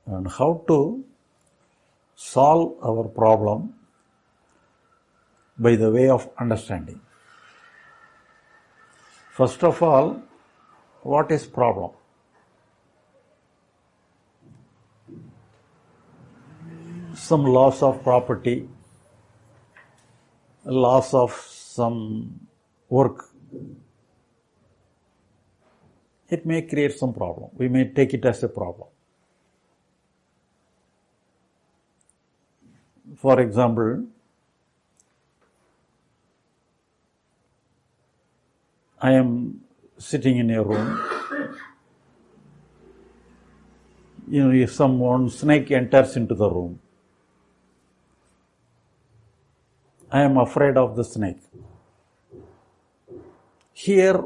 and how to solve our problem by the way of understanding. First of all, what is problem? Some loss of property, loss of some work. It may create some problem. We may take it as a problem. For example, I am sitting in a room. If someone snake enters into the room, I am afraid of the snake. Here,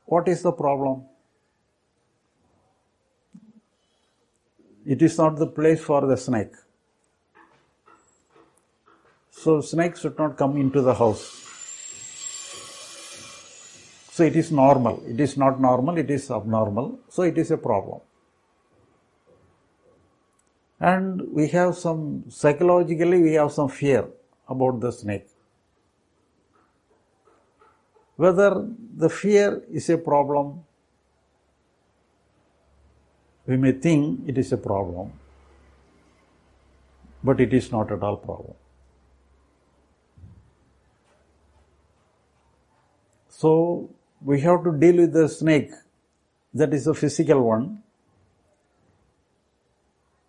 what is the problem? It is not the place for the snake. So snakes should not come into the house. So it is normal. It is not normal, it is abnormal. So it is a problem. And we have psychologically we have some fear about the snake. Whether the fear is a problem, we may think it is a problem, but it is not at all problem. So we have to deal with the snake, that is a physical one,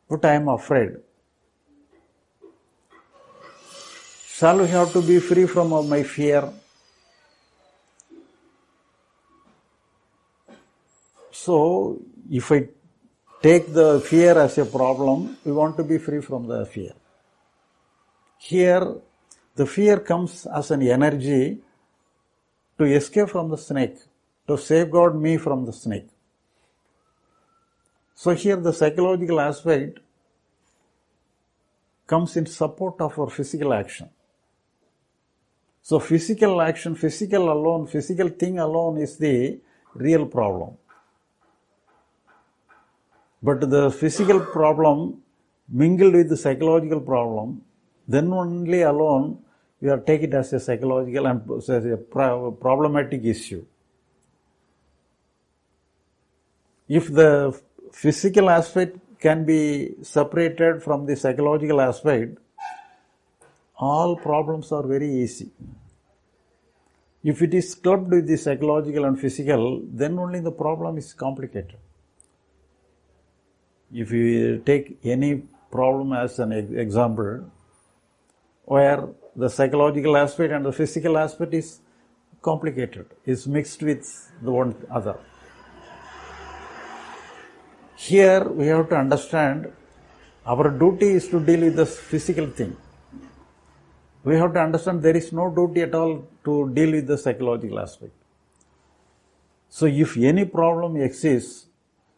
but I am afraid. Shall we have to be free from my fear? So, if I take the fear as a problem, we want to be free from the fear. Here, the fear comes as an energy to escape from the snake, to safeguard me from the snake. So here the psychological aspect comes in support of our physical action. So physical action, physical thing alone is the real problem. But the physical problem mingled with the psychological problem, then only alone we are take it as a psychological and as a problematic issue. If the physical aspect can be separated from the psychological aspect, all problems are very easy. If it is clubbed with the psychological and physical, then only the problem is complicated. If you take any problem as an example, where the psychological aspect and the physical aspect is complicated, is mixed with the one other. Here we have to understand our duty is to deal with the physical thing. We have to understand there is no duty at all to deal with the psychological aspect. So if any problem exists,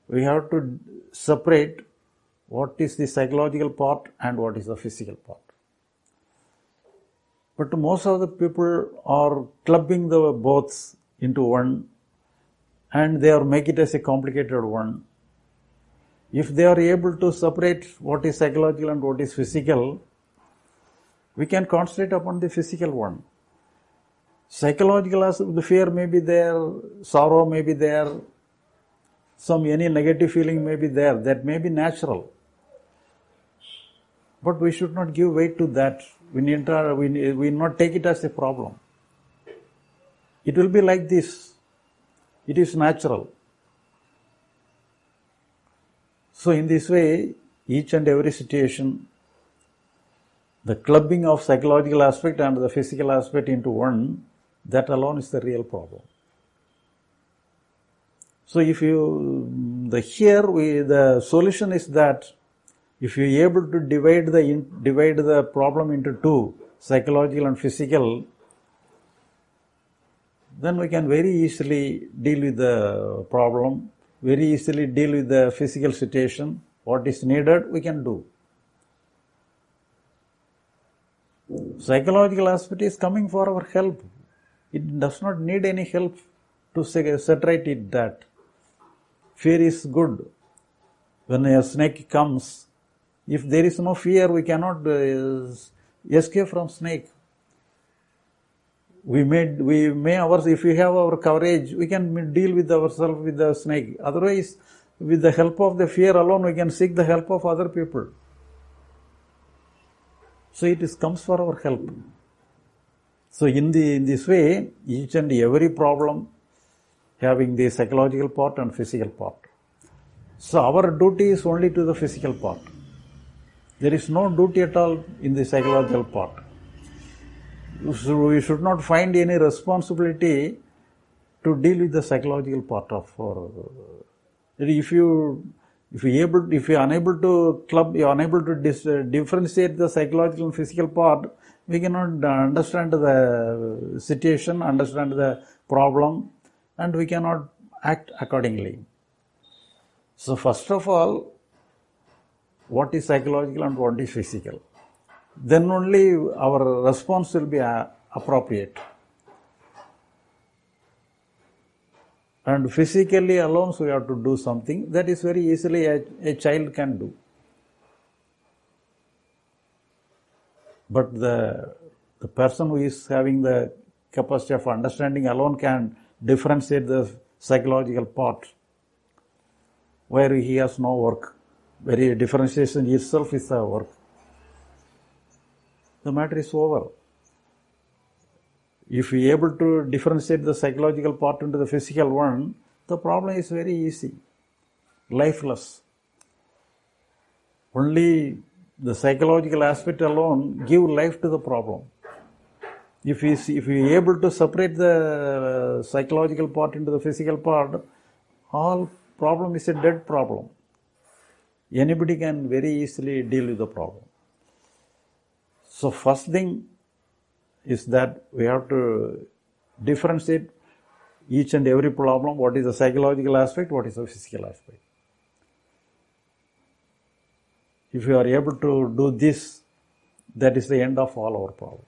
we have to separate what is the psychological part and what is the physical part. But most of the people are clubbing the both into one, and they are making it as a complicated one. If they are able to separate what is psychological and what is physical, we can concentrate upon the physical one. Psychological aspect, the fear may be there, sorrow may be there, any negative feeling may be there, that may be natural. But we should not give weight to that. We not take it as a problem. It will be like this. It is natural. So in this way, each and every situation, the clubbing of psychological aspect and the physical aspect into one, that alone is the real problem. So the solution is that if you are able to divide the problem into two, psychological and physical, then we can very easily deal with the problem, very easily deal with the physical situation. What is needed, we can do. Psychological aspect is coming for our help. It does not need any help to separate it that. Fear is good. When a snake comes, If there is no fear, we cannot escape from snake. If we have our courage, we can deal with ourselves with the snake. Otherwise, with the help of the fear alone, we can seek the help of other people. So it comes for our help. So in this way, each and every problem having the psychological part and physical part. So our duty is only to the physical part. There is no duty at all in the psychological part. So we should not find any responsibility to deal with the psychological part of our. If you are unable to differentiate the psychological and physical part, we cannot understand the situation, understand the problem, and we cannot act accordingly. So first of all, what is psychological and what is physical? Then only our response will be appropriate. And physically alone, so we have to do something that is very easily a child can do. But the person who is having the capacity of understanding alone can differentiate the psychological part, where he has no work. Very differentiation itself is a work. The matter is over. If we are able to differentiate the psychological part into the physical one, the problem is very easy, lifeless. Only the psychological aspect alone give life to the problem. If we are able to separate the psychological part into the physical part, all problem is a dead problem. Anybody can very easily deal with the problem. So first thing is that we have to differentiate each and every problem, what is the psychological aspect, what is the physical aspect. If you are able to do this, that is the end of all our problems.